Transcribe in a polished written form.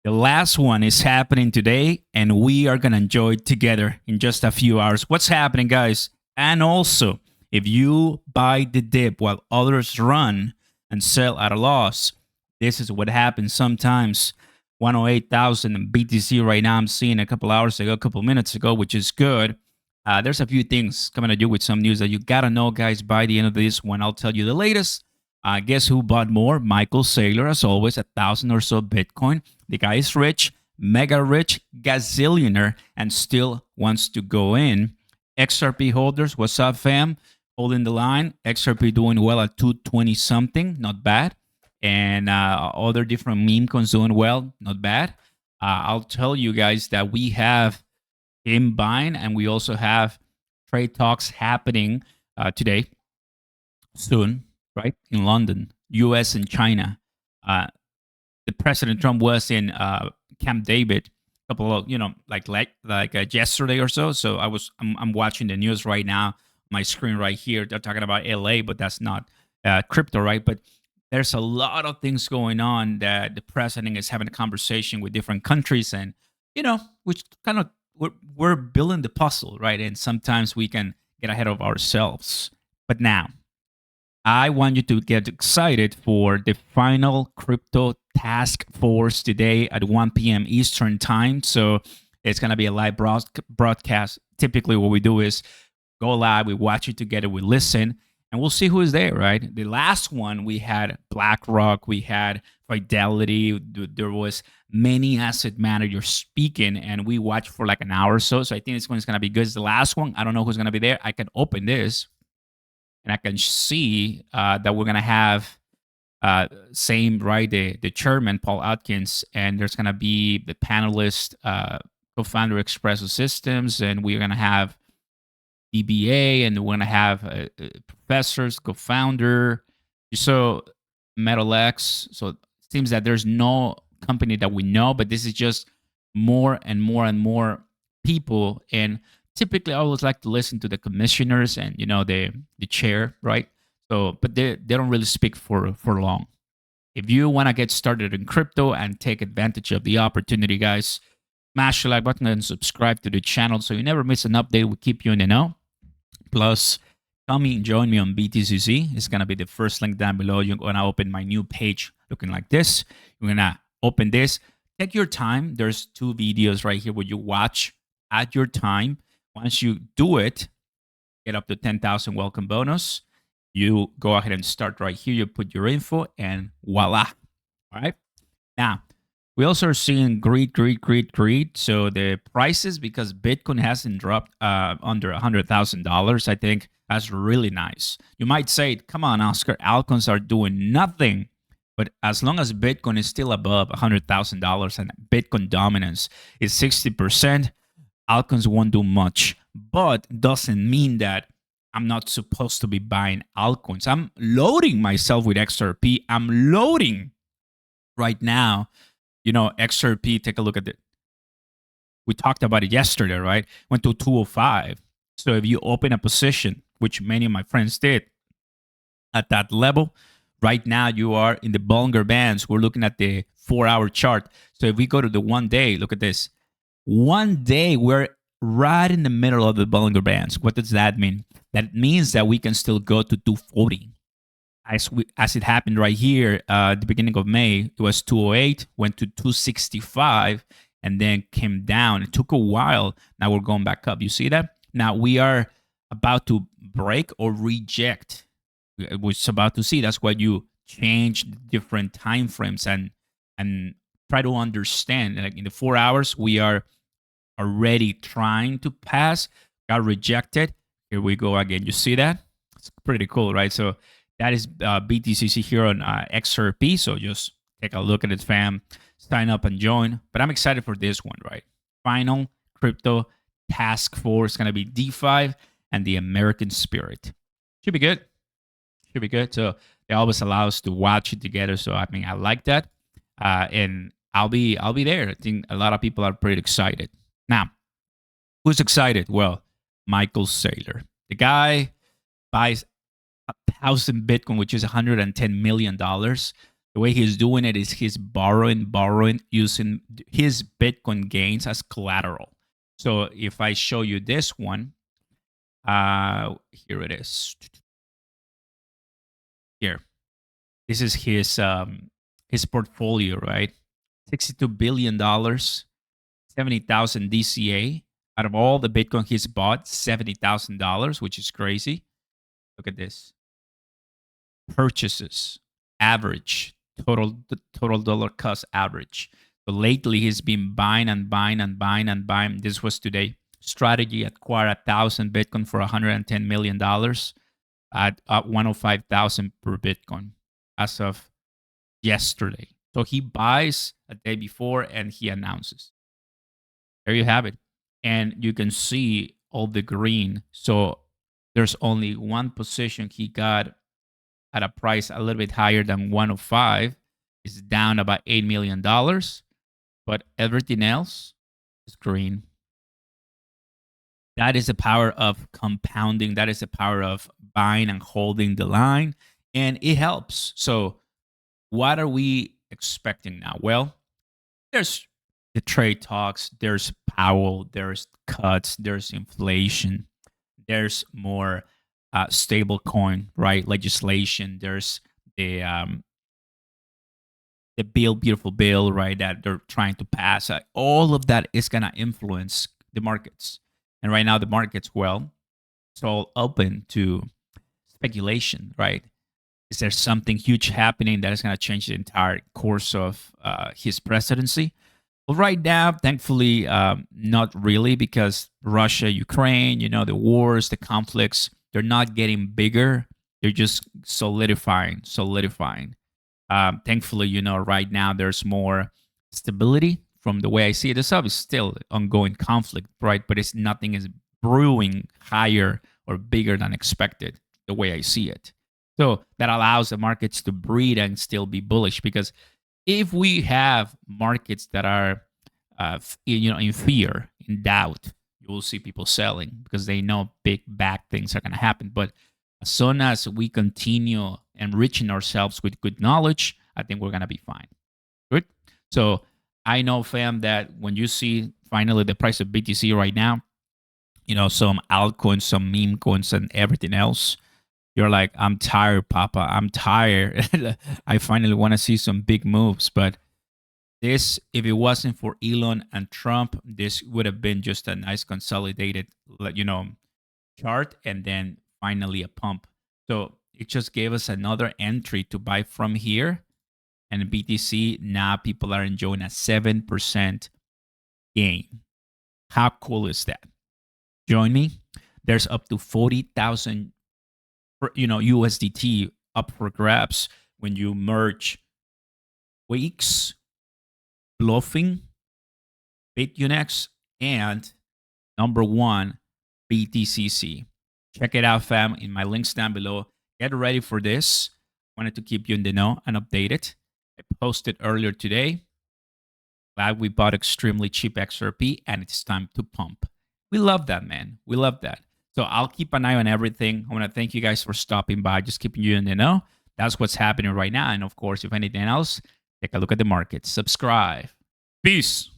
The last one is happening today, and we are going to enjoy it together in just a few hours. What's happening, guys? And also, if you buy the dip while others run and sell at a loss, this is what happens sometimes. 108,000 BTC right now. I'm seeing a couple hours ago, a couple minutes ago, which is good. There's a few things coming at you with some news that you got to know, guys, by the end of this one. I'll tell you the latest. Guess who bought more? Michael Saylor, as always, 1,000 or so Bitcoin. The guy is rich, mega rich, gazillionaire, and still wants to go in. XRP holders, what's up, fam? Holding the line. XRP doing well at 220 something, not bad. And other different meme coins doing well, not bad. I'll tell you guys that we have him buying, and we also have trade talks happening today, soon, right, in London, U.S. and China. The President Trump was in Camp David a couple of like yesterday or so. So I'm watching the news right now. My screen right here. They're talking about L.A., but that's not crypto, right? But there's a lot of things going on that the president is having a conversation with different countries, and which kind of we're building the puzzle, right? And sometimes we can get ahead of ourselves. But now I want you to get excited for the final crypto task force today at 1 p.m. Eastern time. So it's going to be a live broadcast. Typically, what we do is go live, we watch it together, we listen, and we'll see who is there, right? The last one, we had BlackRock, we had Fidelity, there was many asset managers speaking, and we watched for like an hour or so. So I think this one is going to be good. It's the last one. I don't know who's going to be there. I can open this and I can see that we're gonna have same, right, the chairman Paul Atkins, and there's gonna be the panelist, co-founder Expresso Systems, and we're gonna have DBA, and we're gonna have professors, co-founder, so MetalX. So it seems that there's no company that we know, but this is just more and more and more people. And typically I always like to listen to the commissioners and the chair, right? So but they don't really speak for long. If you want to get started in crypto and take advantage of the opportunity, guys, smash the like button and subscribe to the channel so you never miss an update. We keep you in the know. Plus, come and join me on BTCC. It's gonna be the first link down below. You're gonna open my new page looking like this. You're gonna open this. Take your time. There's 2 videos right here where you watch at your time. Once you do it, get up to 10,000 welcome bonus. You go ahead and start right here. You put your info and voila. All right. Now, we also are seeing greed. So the prices, because Bitcoin hasn't dropped under $100,000, I think that's really nice. You might say, come on, Oscar, altcoins are doing nothing. But as long as Bitcoin is still above $100,000 and Bitcoin dominance is 60%, altcoins won't do much. But doesn't mean that I'm not supposed to be buying altcoins. I'm loading myself with XRP. I'm loading right now. XRP, take a look at it. We talked about it yesterday, right? Went to 205. So if you open a position, which many of my friends did at that level, right now you are in the Bollinger Bands. We're looking at the 4-hour chart. So if we go to the 1 day, look at this. 1 day, we're right in the middle of the Bollinger Bands. What does that mean? That means that we can still go to 240. As it happened right here, at the beginning of May, it was 208, went to 265, and then came down. It took a while. Now we're going back up. You see that? Now we are about to break or reject. We're about to see. That's why you change different time frames and try to understand. Like in the 4 hours, we are already trying to pass, got rejected. Here we go again. You see that? It's pretty cool, right? So that is BTCC here on XRP. So just take a look at it, fam. Sign up and join. But I'm excited for this one, right? Final crypto task force. Going to be D5 and the American Spirit. Should be good. Should be good. So they always allow us to watch it together. So I mean, I like that. And I'll be there. I think a lot of people are pretty excited. Now, who's excited? Well, Michael Saylor. The guy buys 1,000 Bitcoin, which is $110 million. The way he's doing it is he's borrowing, using his Bitcoin gains as collateral. So if I show you this one, here it is. Here, this is his portfolio, right? $62 billion, 70,000 DCA. Out of all the Bitcoin he's bought, $70,000, which is crazy. Look at this. Purchases, average, total dollar cost average. So lately he's been buying and buying and buying and buying. This was today. Strategy acquire 1,000 Bitcoin for $110 million at 105,000 per Bitcoin as of yesterday. So he buys a day before and he announces. There you have it. And you can see all the green. So there's only one position he got at a price a little bit higher than 105. It's down about $8 million. But everything else is green. That is the power of compounding. That is the power of buying and holding the line. And it helps. So what are we expecting now? Well, there's the trade talks, there's Powell, there's cuts, there's inflation, there's more stable coin, right? Legislation, there's the beautiful bill, right, that they're trying to pass. All of that is going to influence the markets. And right now the markets, well, it's all open to speculation, right? Is there something huge happening that is going to change the entire course of his presidency? Well, right now, thankfully, not really, because Russia, Ukraine, the wars, the conflicts, they're not getting bigger. They're just solidifying. Thankfully, right now there's more stability from the way I see it. There's obviously still ongoing conflict, right? But nothing is brewing higher or bigger than expected, the way I see it. So that allows the markets to breathe and still be bullish, because if we have markets that are, in fear, in doubt, you will see people selling because they know big bad things are going to happen. But as soon as we continue enriching ourselves with good knowledge, I think we're going to be fine. Good. So I know, fam, that when you see finally the price of BTC right now, some altcoins, some meme coins, and everything else, you're like, I'm tired, Papa. I'm tired. I finally want to see some big moves. But this, if it wasn't for Elon and Trump, this would have been just a nice consolidated, chart, and then finally a pump. So it just gave us another entry to buy from here. And BTC, now people are enjoying a 7% gain. How cool is that? Join me. There's up to 40,000 USDT up for grabs when you merge Weeks, Bluffing, Bitunix, and number one, BTCC. Check it out, fam, in my links down below. Get ready for this. Wanted to keep you in the know and updated. I posted earlier today. Glad we bought extremely cheap XRP, and it's time to pump. We love that, man. We love that. So I'll keep an eye on everything. I want to thank you guys for stopping by, just keeping you in the know. That's what's happening right now. And of course, if anything else, take a look at the market. Subscribe. Peace.